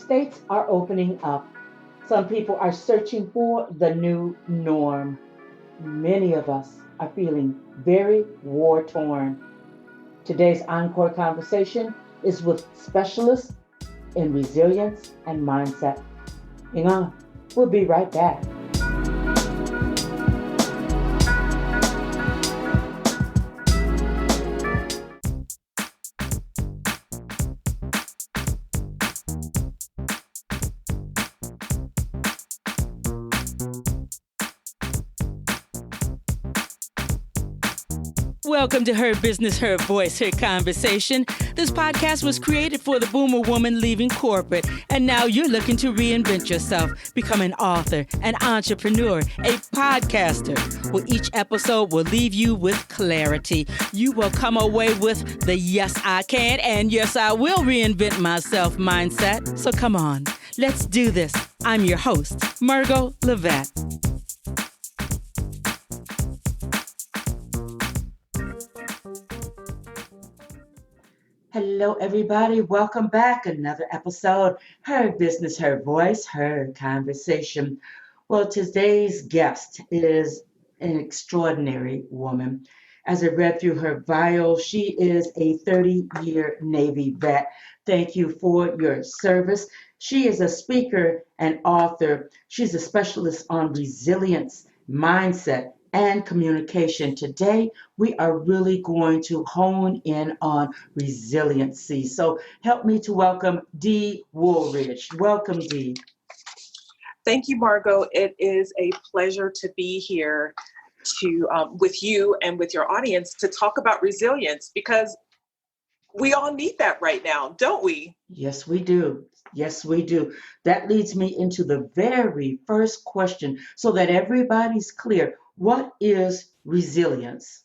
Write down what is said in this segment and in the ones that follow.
States are opening up. Some people are searching for the new norm. Many of us are feeling very war torn. Today's encore conversation is with specialists in resilience and mindset. Hang on, we'll be right back. Welcome to Her Business, Her Voice, Her Conversation. This podcast was created for the boomer woman leaving corporate, and now you're looking to reinvent yourself, become an author, an entrepreneur, a podcaster. Well, each episode will leave you with clarity. You will come away with the yes, I can and yes, I will reinvent myself mindset. So come on, let's do this. I'm your host, Margot Levette. Hello, everybody. Welcome back. Another episode. Her business, her voice, her conversation. Well, today's guest is an extraordinary woman. As I read through her bio, she is a 30-year Navy vet. Thank you for your service. She is a speaker and author. She's a specialist on resilience, mindset, and communication. Today, we are really going to hone in on resiliency. So help me to welcome Dee Woolridge. Welcome, Dee. Thank you, Margot. It is a pleasure to be here with you and with your audience to talk about resilience, because we all need that right now, don't we? Yes, we do. Yes, we do. That leads me into the very first question so that everybody's clear. What is resilience?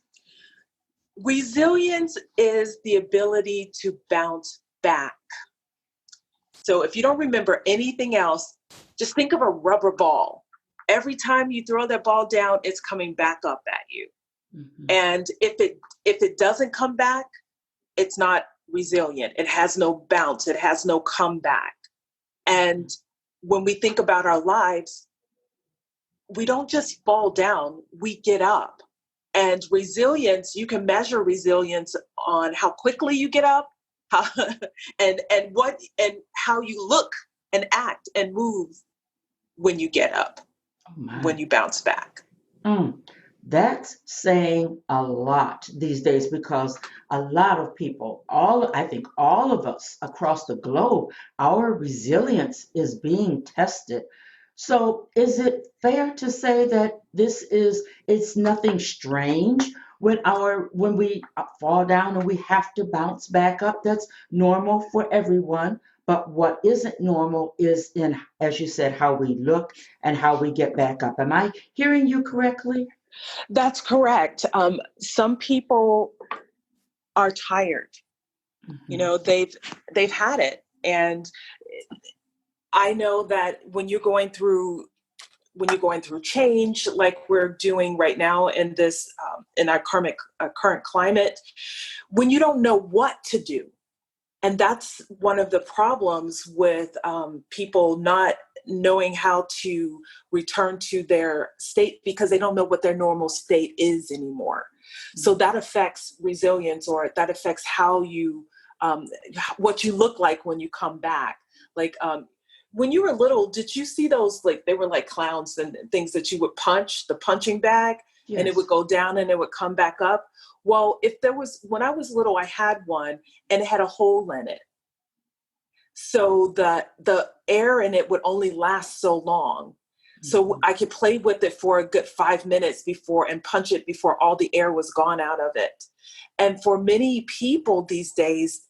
Resilience is the ability to bounce back. So if you don't remember anything else, just think of a rubber ball. Every time you throw that ball down, it's coming back up at you. Mm-hmm. And if it doesn't come back, it's not resilient. It has no bounce. It has no comeback. And when we think about our lives, we don't just fall down, we get up. And resilience, you can measure resilience on how quickly you get up, and how you look and act and move when you get up, when you bounce back. That's saying a lot these days, because a lot of people, I think all of us across the globe, our resilience is being tested. So is it fair to say that it's nothing strange when we fall down and we have to bounce back up? That's normal for everyone. But what isn't normal is in, as you said, how we look and how we get back up. Am I hearing you correctly? That's correct. Some people are tired. Mm-hmm. You know, they've had it. And I know that when you're going through change, like we're doing right now in this, in our current climate, when you don't know what to do. And that's one of the problems with people not knowing how to return to their state, because they don't know what their normal state is anymore. Mm-hmm. So that affects resilience, or that affects how you, what you look like when you come back. Like, when you were little, did you see those, like, they were like clowns and things that you would punch, the punching bag, yes, and it would go down and it would come back up? Well, when I was little, I had one and it had a hole in it. So the air in it would only last so long. Mm-hmm. So I could play with it for a good 5 minutes and punch it before all the air was gone out of it. And for many people these days,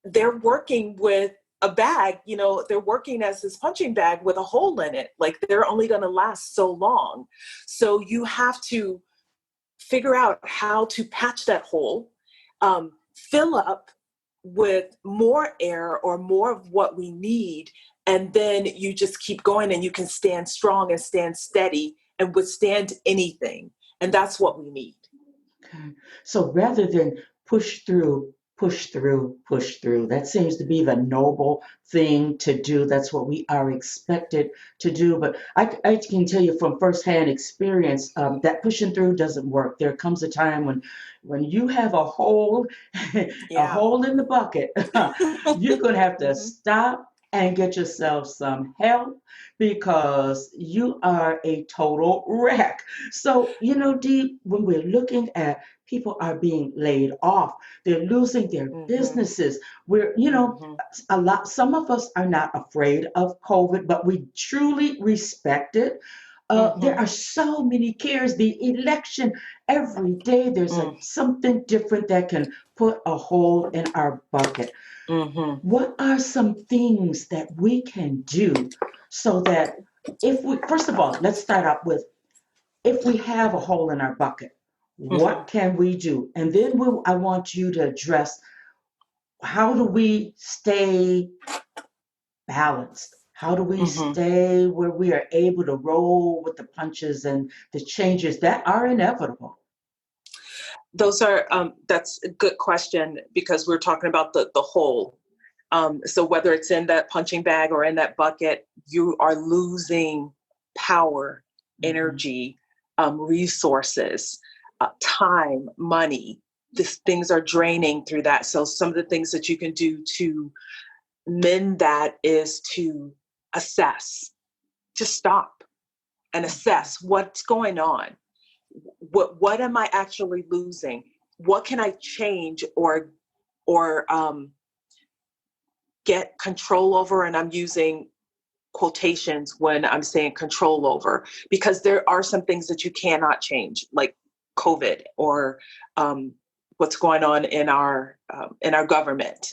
they're working with a bag, they're working as this punching bag with a hole in it. Like, they're only going to last so long. So you have to figure out how to patch that hole, fill up with more air or more of what we need. And then you just keep going, and you can stand strong and stand steady and withstand anything. And that's what we need. Okay. So rather than push through push through, push through. That seems to be the noble thing to do. That's what we are expected to do. But I can tell you from firsthand experience that pushing through doesn't work. There comes a time when you have a hole, a Yeah. hole in the bucket, you're going to have to Mhm. stop and get yourself some help because you are a total wreck. So, Dee, when we're looking at people are being laid off, they're losing their Mhm. businesses. We're, Mhm. some of us are not afraid of COVID, but we truly respect it. There Mhm. are so many cares. The election, every day there's Mm. something different that can put a hole in our bucket. Mhm. What are some things that we can do so that if we, first of all, let's start out with if we have a hole in our bucket, Mhm. what can we do? And then I want you to address how do we stay balanced? How do we Mhm. stay where we are able to roll with the punches and the changes that are inevitable? Those are that's a good question because we're talking about the whole. So whether it's in that punching bag or in that bucket, you are losing power, Mm-hmm. energy, resources, time, money. These things are draining through that. So some of the things that you can do to mend that is to assess, just stop and Okay. assess what's going on. What am I actually losing? What can I change or get control over? And I'm using quotations when I'm saying control over, because there are some things that you cannot change, like COVID or what's going on in our government.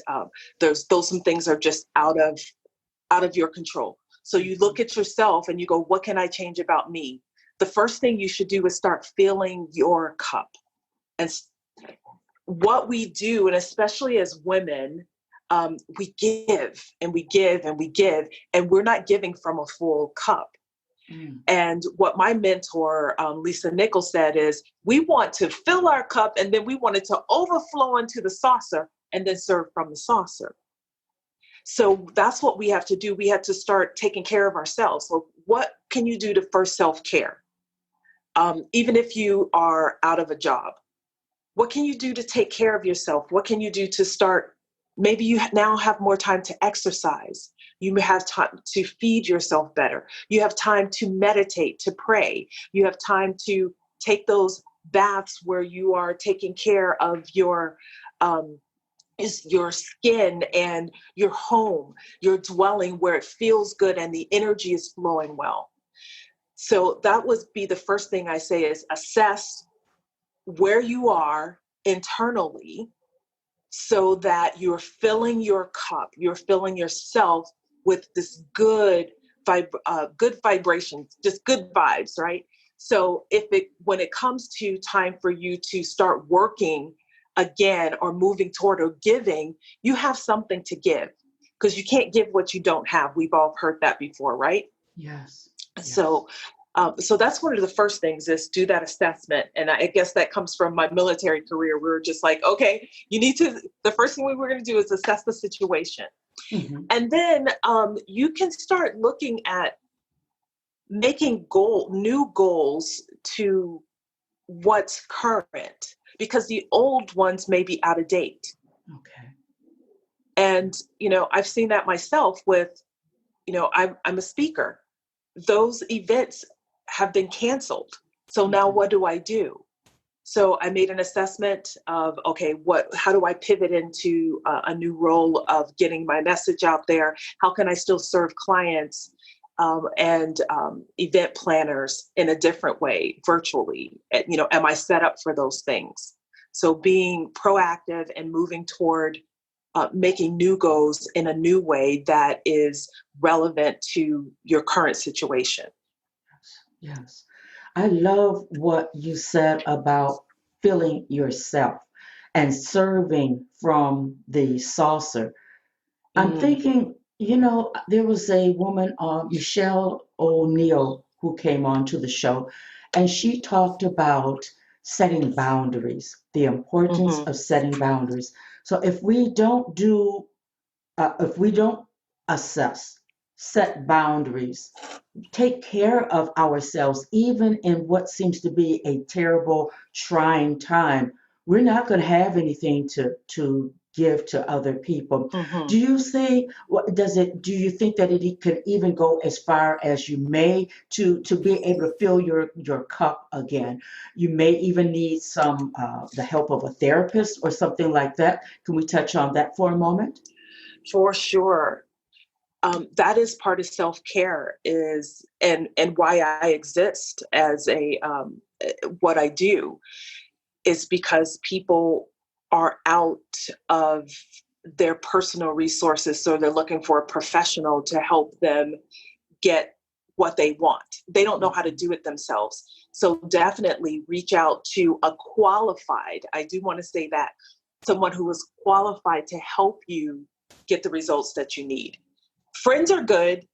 There's those some things are just out of your control. So you Mm-hmm. look at yourself and you go, what can I change about me? The first thing you should do is start filling your cup. And what we do, and especially as women, we give and we give and we give, and we're not giving from a full cup. Mm. And what my mentor, Lisa Nichols, said is, we want to fill our cup and then we want it to overflow into the saucer and then serve from the saucer. So that's what we have to do. We have to start taking care of ourselves. So what can you do to first self-care? Even if you are out of a job, what can you do to take care of yourself? What can you do to start? Maybe you now have more time to exercise. You have time to feed yourself better. You have time to meditate, to pray. You have time to take those baths where you are taking care of um, your skin and your home, your dwelling where it feels good and the energy is flowing well. So that would be the first thing I say is assess where you are internally so that you're filling your cup, you're filling yourself with this good vibrations, just good vibes, right? So when it comes to time for you to start working again or moving toward or giving, you have something to give because you can't give what you don't have. We've all heard that before, right? Yes. Yes. So, so that's one of the first things is do that assessment. And I guess that comes from my military career. We were just like, okay, the first thing we were going to do is assess the situation. Mm-hmm. And then you can start looking at making new goals to what's current because the old ones may be out of date. Okay. And, I've seen that myself with, I'm a speaker. Those events have been canceled. So now Mm-hmm. what do I do? So I made an assessment of, okay, how do I pivot into a new role of getting my message out there? How can I still serve clients and event planners in a different way, virtually? Am I set up for those things? So being proactive and moving toward making new goals in a new way that is relevant to your current situation. Yes. I love what you said about filling yourself and serving from the saucer. I'm Mm, thinking, there was a woman, Michelle O'Neill, who came on to the show, and she talked about setting boundaries, the importance Mm-hmm. of setting boundaries. So if we don't assess, set boundaries, take care of ourselves, even in what seems to be a terrible, trying time, we're not going to have anything to give to other people. Mm-hmm. Do you say, do you think that it could even go as far as you may to be able to fill your cup again? You may even need the help of a therapist or something like that. Can we touch on that for a moment? For sure. That is part of self-care is, and why I exist as what I do is because people are out of their personal resources. So they're looking for a professional to help them get what they want. They don't know how to do it themselves. So definitely reach out to a qualified, I do want to say that, someone who is qualified to help you get the results that you need. Friends are good,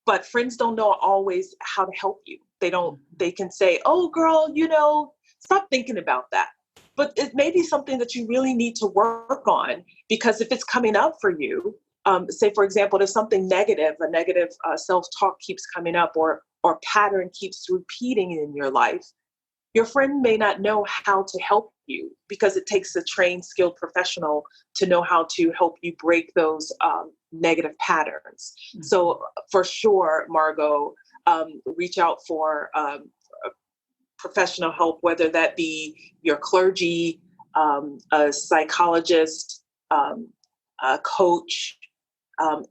but friends don't know always how to help you. They can say, oh girl, stop thinking about that. But it may be something that you really need to work on, because if it's coming up for you, say for example, there's something negative, a negative self-talk keeps coming up, or pattern keeps repeating in your life, your friend may not know how to help you, because it takes a trained, skilled professional to know how to help you break those negative patterns. Mm-hmm. So for sure, Margot, reach out for professional help, whether that be your clergy, a psychologist, a coach,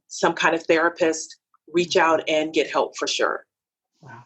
some kind of therapist. Reach out and get help for sure. Wow.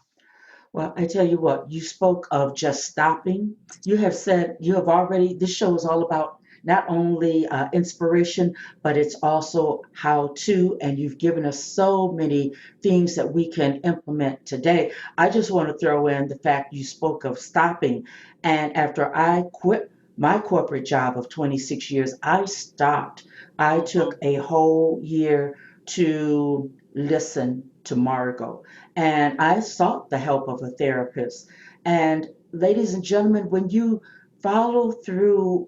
Well, I tell you what, you spoke of just stopping. You have said, this show is all about not only inspiration, but it's also how to, and you've given us so many things that we can implement today. I just want to throw in the fact you spoke of stopping. And after I quit my corporate job of 26 years, I stopped. I took a whole year to listen to Margot. And I sought the help of a therapist. And ladies and gentlemen, when you follow through,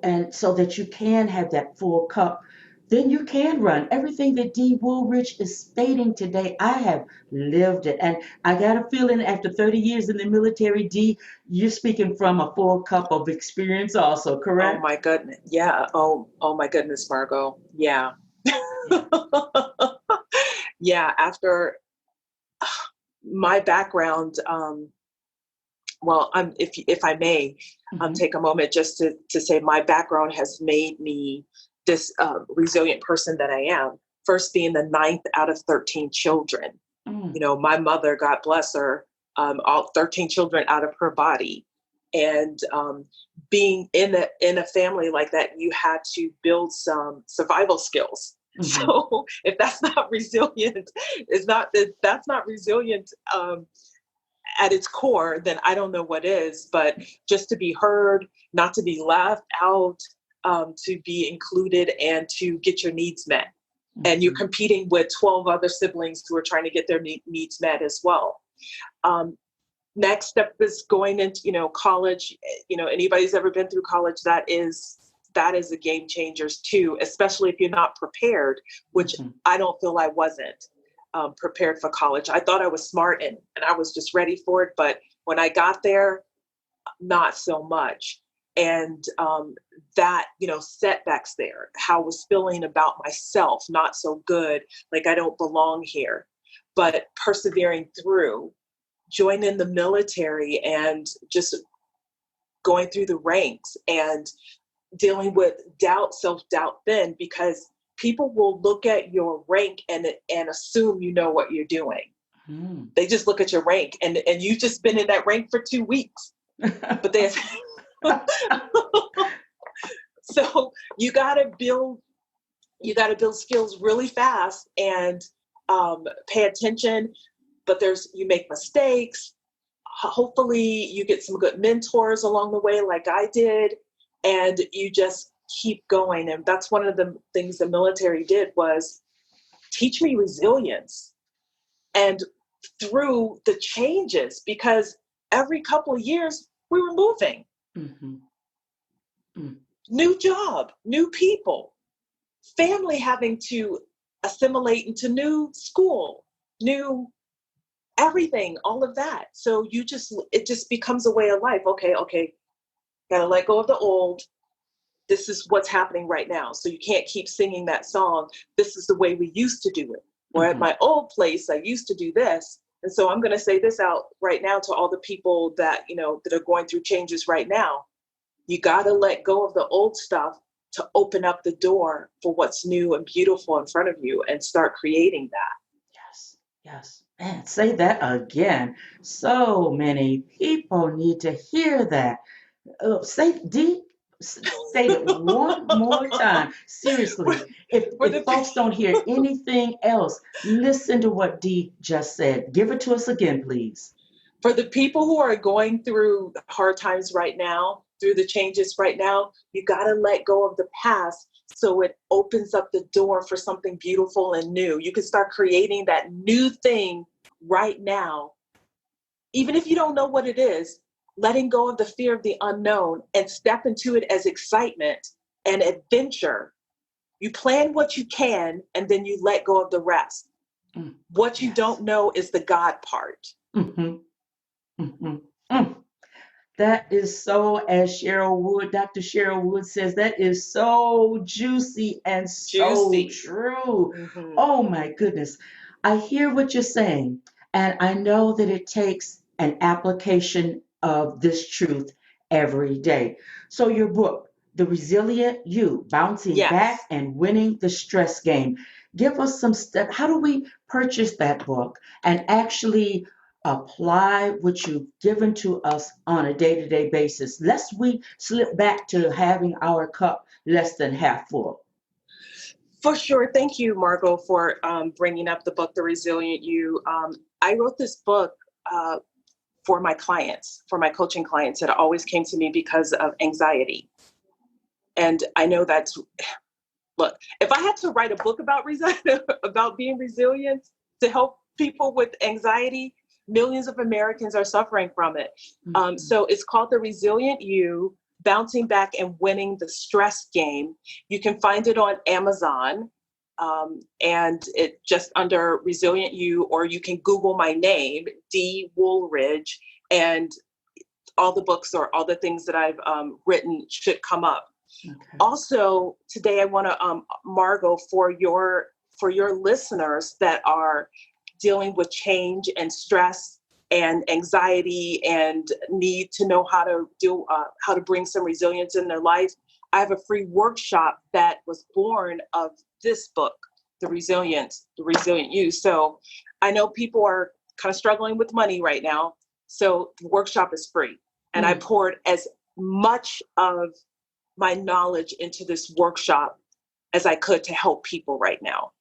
and so that you can have that full cup, then you can run. Everything that Dee Woolridge is stating today, I have lived it. And I got a feeling after 30 years in the military, Dee, you're speaking from a full cup of experience also, correct? Oh my goodness. Yeah. Oh my goodness, Margot. Yeah. Yeah. After my background, if I may, take a moment just to say my background has made me this resilient person that I am. First, being the 9th out of 13 children. My mother, God bless her, all 13 children out of her body, and being in a family like that, you had to build some survival skills. Mm-hmm. So if that's not resilient, that's not resilient at its core, then I don't know what is. But just to be heard, not to be left out, to be included, and to get your needs met. Mm-hmm. And you're competing with 12 other siblings who are trying to get their needs met as well. Next step is going into, college. Anybody who's ever been through college, that is a game changer too, especially if you're not prepared, which mm-hmm. I don't feel I wasn't prepared for college. I thought I was smart and I was just ready for it. But when I got there, not so much. And that, setbacks there, how I was feeling about myself, not so good, like I don't belong here, but persevering through, joining the military and just going through the ranks and dealing with self-doubt then, because people will look at your rank and assume you know what you're doing. Mm. They just look at your rank and you've just been in that rank for 2 weeks. But they so you gotta build skills really fast and pay attention. But you make mistakes. Hopefully you get some good mentors along the way, like I did, and you just keep going. And that's one of the things the military did, was teach me resilience. And through the changes, because every couple of years we were moving. Mm-hmm. Mm. New job, new people, family having to assimilate into new school, new everything, all of that. So it just becomes a way of life. Okay, gotta let go of the old. This is what's happening right now. So you can't keep singing that song. This is the way we used to do it. Or at my old place, I used to do this. And so I'm going to say this out right now to all the people that, that are going through changes right now. You got to let go of the old stuff to open up the door for what's new and beautiful in front of you and start creating that. Yes, yes. And say that again. So many people need to hear that. Say it one more time. Seriously, if folks don't hear anything else, listen to what Dee just said. Give it to us again, please. For the people who are going through hard times right now, through the changes right now, you got to let go of the past so it opens up the door for something beautiful and new. You can start creating that new thing right now. Even if you don't know what it is, letting go of the fear of the unknown and step into it as excitement and adventure. You plan what you can, and then you let go of the rest. What you don't know is the God part. Mm-hmm. Mm-hmm. Mm. That is so, as Dr. Cheryl Wood says, that is so juicy and so true. Mm-hmm. Oh my goodness. I hear what you're saying, and I know that it takes an application of this truth every day. So your book, The Resilient You, Bouncing Back and Winning the Stress Game. Give us some steps. How do we purchase that book and actually apply what you've given to us on a day-to-day basis, lest we slip back to having our cup less than half full? For sure. Thank you, Margot, for bringing up the book, The Resilient You. I wrote this book for my clients, for my coaching clients that always came to me because of anxiety. And I know look, if I had to write a book about about being resilient to help people with anxiety, millions of Americans are suffering from it. So it's called The Resilient You, Bouncing Back and Winning the Stress Game. You can find it on Amazon, and it just under Resilient You, or you can Google my name, Dee Woolridge, and all the books or all the things that I've written should come up. Okay. Also, today I want to, Margot, for your listeners that are dealing with change and stress and anxiety and need to know how to bring some resilience in their life, I have a free workshop that was born of this book, The Resilient You. So I know people are kind of struggling with money right now. So the workshop is free. And I poured as much of my knowledge into this workshop as I could to help people right now.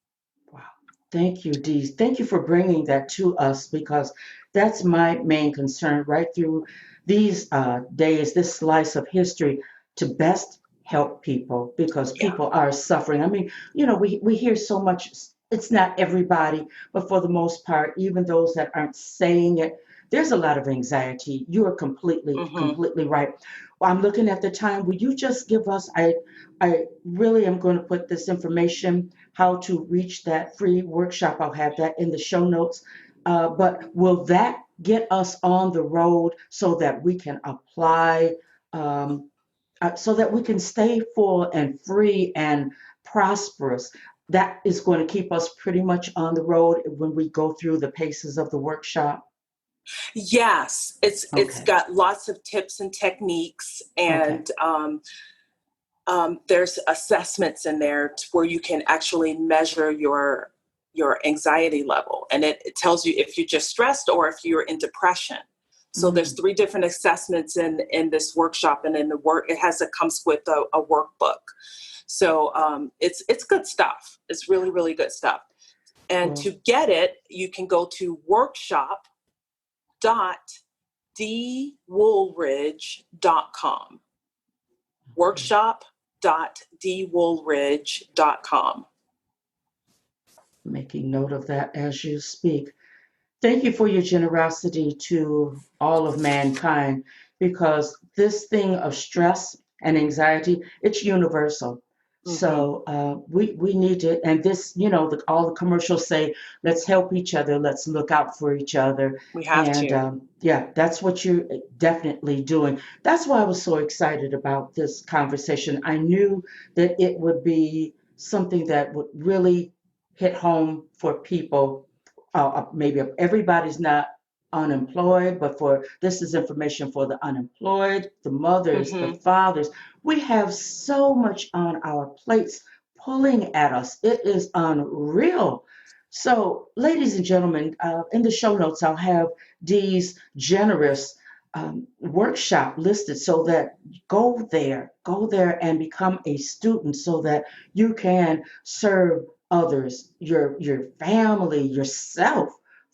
Wow. Thank you, Dee. Thank you for bringing that to us, because that's my main concern right through these days, this slice of history, to best help people, because people are suffering. I mean, we hear so much. It's not everybody, but for the most part, even those that aren't saying it, there's a lot of anxiety. You are completely right. Well, I'm looking at the time. Will you just give us, I really am going to put this information, how to reach that free workshop. I'll have that in the show notes. But will that get us on the road so that we can apply, so that we can stay full and free and prosperous? That is going to keep us pretty much on the road when we go through the paces of the workshop. Yes, it's got lots of tips and techniques, and there's assessments in there where you can actually measure your anxiety level, and it tells you if you're just stressed or if you're in depression. So there's 3 different assessments in this workshop, and in the work it comes with a workbook. So it's good stuff. It's really, really good stuff. And to get it, you can go to workshop.deewoolridge.com. Workshop.deewoolridge.com. Making note of that as you speak. Thank you for your generosity to all of mankind, because this thing of stress and anxiety, it's universal. Mm-hmm. So we need to, and this, all the commercials say, let's help each other, let's look out for each other. We have And to. yeah, that's what you're definitely doing. That's why I was so excited about this conversation. I knew that it would be something that would really hit home for people. Maybe everybody's not unemployed, but for this is information for the unemployed, the mothers, the Mm-hmm. fathers. We have so much on our plates pulling at us. It is unreal. So, ladies and gentlemen, in the show notes, I'll have Dee's generous workshop listed so that go there and become a student so that you can serve others, your family, yourself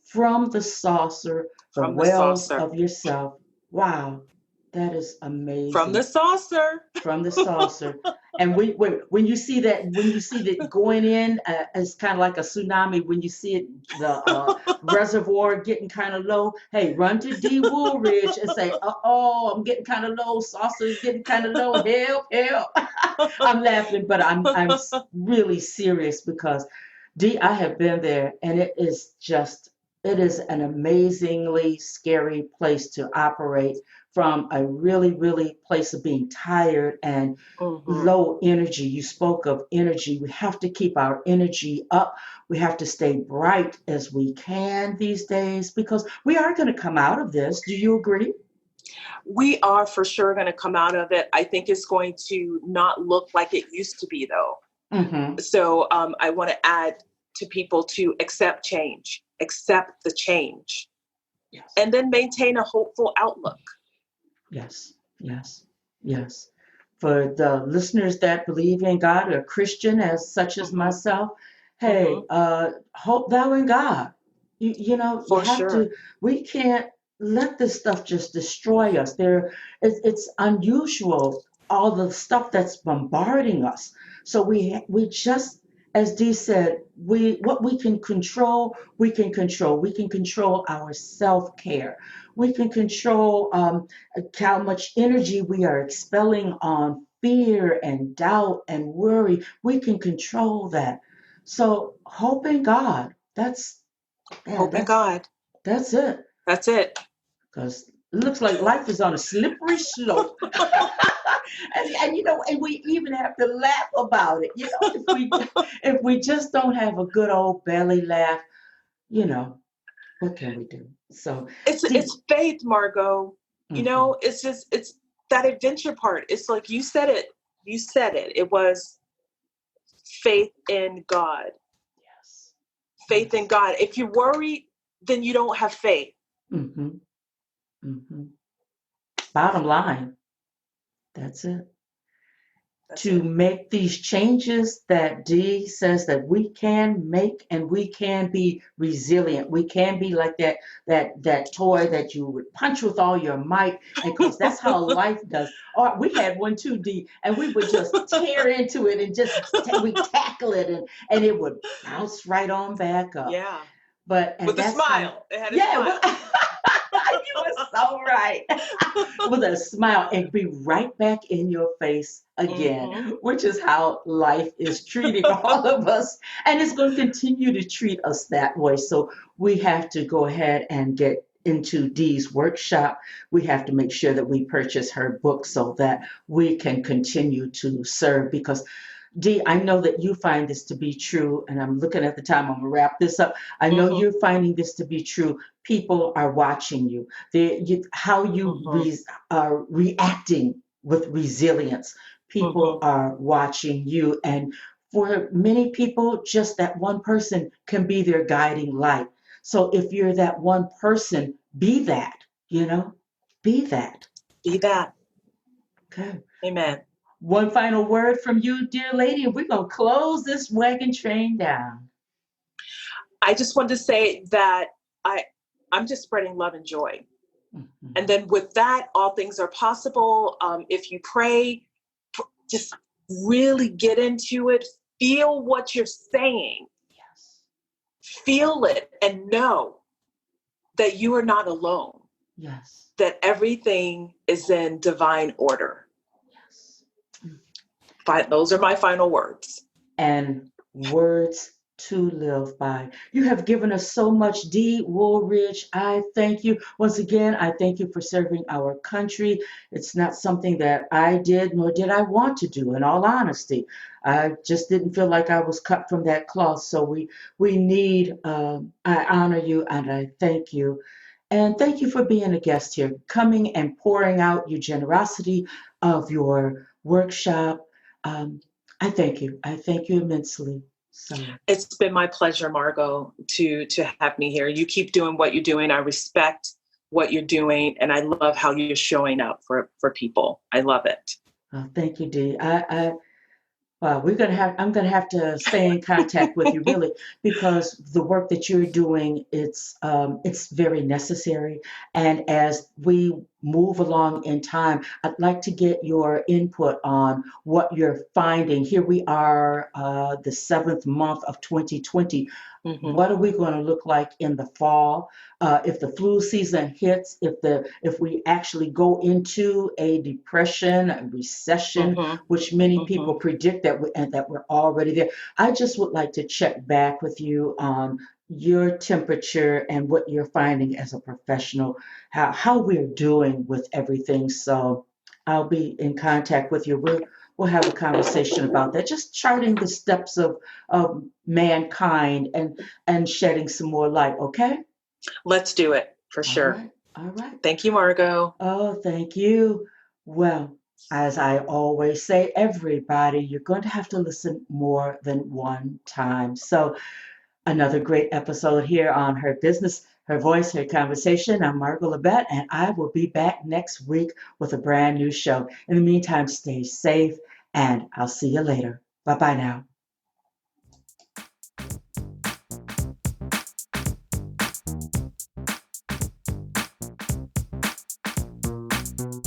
from the saucer, the From the wells saucer. of yourself. Wow, that is From the amazing. saucer. From the saucer. And when you see that going in, it's kind of like a tsunami. When you see it, the reservoir getting kind of low, hey, run to Dee Woolridge and say, "Oh, I'm getting kind of low. Saucer is getting kind of low. Help, help!" I'm laughing, but I'm really serious because Dee, I have been there, and it is an amazingly scary place to operate from a really, really place of being tired and Mm-hmm. low energy. You spoke of energy. We have to keep our energy up. We have to stay bright as we can these days because we are going to come out of this. Do you agree? We are for sure going to come out of it. I think it's going to not look like it used to be, though. Mm-hmm. So I want to add to people to accept change, accept the change, Yes. and then maintain a hopeful outlook. Yes. Yes. Yes. For the listeners that believe in God or Christian as such as Mm-hmm. myself, hey, Mm-hmm. hope thou in God. You For have sure. to, we can't let this stuff just destroy us. It's unusual, all the stuff that's bombarding us. So we just, as Dee said, what we can control, we can control. We can control our self-care. We can control how much energy we are expelling on fear and doubt and worry. We can control that. So hope in God. Yeah, Hope in God. that's it. That's it. Because it looks like life is on a slippery slope. And we even have to laugh about it. If we just don't have a good old belly laugh, what can we do? So Dee, It's faith, Margot. mhm, It's that adventure part. It's like you said it. You said it. It was faith in God. yes, Faith in yes. God. If you worry, then you don't have faith. hmm hmm Bottom line, that's it. That's To it. make these changes that Dee says that we can make, and we can be resilient. We can be like that toy that you would punch with all your might, and because that's how life does. Or we had one too, Dee, and we would just tear into it and we tackle it, and it would bounce right on back up. Yeah. And With a that's how, smile. It had a yeah, smile. you were so right. With a smile and be right back in your face again, Mm-hmm. which is how life is treating all of us. And it's going to continue to treat us that way. So we have to go ahead and get into Dee's workshop. We have to make sure that we purchase her book so that we can continue to serve because Dee, I know that you find this to be true, and I'm looking at the time. I'm gonna wrap this up. I know Mm-hmm. you're finding this to be true. People are watching you. How you Mm-hmm. are reacting with resilience. People Mm-hmm. are watching you, and for many people, just that one person can be their guiding light. So if you're that one person, be that. Be that. Be that. Okay. Amen. One final word from you, dear lady, and we're going to close this wagon train down. I just want to say that I'm just spreading love and joy. Mm-hmm. And then with that, all things are possible. If you pray, just really get into it. Feel what you're saying. Yes. Feel it and know that you are not alone. Yes. that everything is in divine order. Yes. Those are my final words. And words to live by. You have given us so much, Dee Woolridge. I thank you. Once again, I thank you for serving our country. It's not something that I did, nor did I want to do, in all honesty. I just didn't feel like I was cut from that cloth. So we need, I honor you and I thank you. And thank you for being a guest here, coming and pouring out your generosity of your workshop. Um, I thank you. I thank you immensely. So It's been my pleasure, Margot, to have me here. You keep doing what you're doing. I respect what you're doing, and I love how you're showing up for people. I love it. thank you, Dee. Well, I'm gonna have to stay in contact with you really because the work that you're doing, it's very necessary. And as we move along in time, I'd like to get your input on what you're finding. Here we are, the seventh month of 2020. Mm-hmm. What are we going to look like in the fall? If the flu season hits, if we actually go into a depression, a recession, Mm-hmm. which many Mm-hmm. people predict that we're already there. I just would like to check back with you on your temperature and what you're finding as a professional, how we're doing with everything. So I'll be in contact with you. We'll have a conversation about that, just charting the steps of mankind and shedding some more light, okay? Let's do it for sure. Right. All right. Thank you, Margot. Oh, thank you. Well, as I always say, everybody, you're going to have to listen more than one time. So, another great episode here on Her Business, Her Voice, Her Conversation. I'm Margot Labette, and I will be back next week with a brand new show. In the meantime, stay safe, and I'll see you later. Bye-bye now.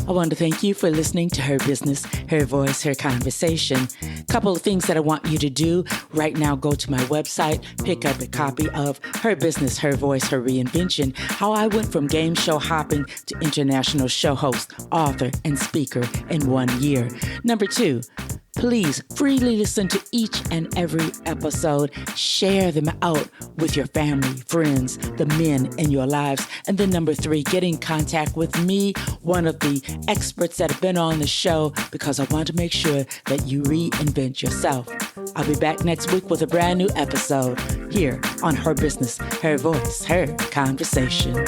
I want to thank you for listening to Her Business, Her Voice, Her Conversation. Couple of things that I want you to do. Right now, go to my website, pick up a copy of Her Business, Her Voice, Her Reinvention, how I went from game show hopping to international show host, author, and speaker in 1 year. Number 2, please freely listen to each and every episode. Share them out with your family, friends, the men in your lives. And then number 3, get in contact with me, one of the experts that have been on the show, because I want to make sure that you reinvent yourself. I'll be back next week with a brand new episode here on Her Business, Her Voice, Her Conversation.